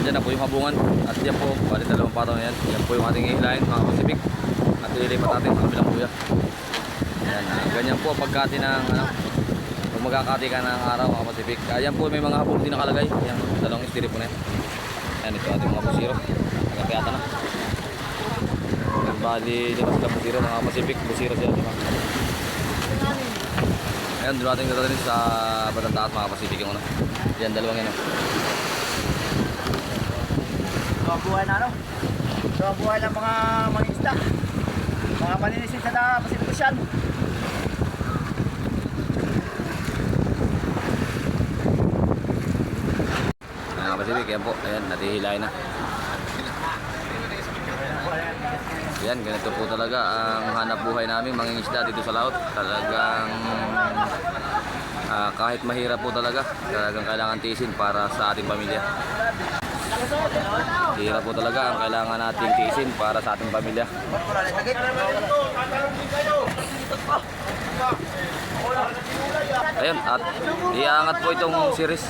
Andyan na po yung habungan. At yan po, bali dalawang patong na yan. Yan po yung ating ihilahin mga Pacific. At ililipat natin sa kabilang buya. Ayan, ganyan po pagkati ng pag magkakati ka ng araw mga Pacific. Ayan po may mga habong din nakalagay. Ayan, dalawang istiri po na yan. Ayan, ito ating mga busiro. Nagkakayata na. Ayan, bali dito sila busiro mga Pacific. Busiro sila diba? Ayan, doon natin dito sa batang taas mga Pacific yung ano. Ayan, dalawang yan. Ito ang buhay na ano? Ito ang buhay ng mga mangingisda. Mga maninisid sa Pacific Ocean. Mga Pacific, yan po. Ayan, natihilahin na. Ayan, ganito po talaga ang hanap buhay namin mangingisda dito sa laut. Talagang kahit mahirap po talaga, talagang kailangan tiisin para sa ating pamilya. Hirap po talaga ang kailangan natin tiisin para sa ating pamilya. Ayun, at iangat po itong series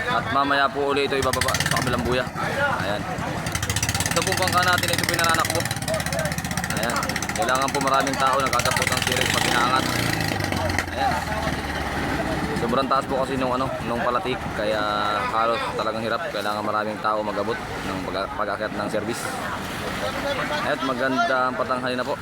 at mamaya po uli ito ibababa sa kabilang buya. Ayan. Ito po bangka natin, ito pinananakbo. Ayan. Kailangan po maraming tao nagkatapot ng series pag inaangat. Ayan. Sobrang taas po kasi nung palatik kaya halos talagang hirap. Kailangan maraming tao magabot ng pag-akyat ng service. At magandang patanghali na po.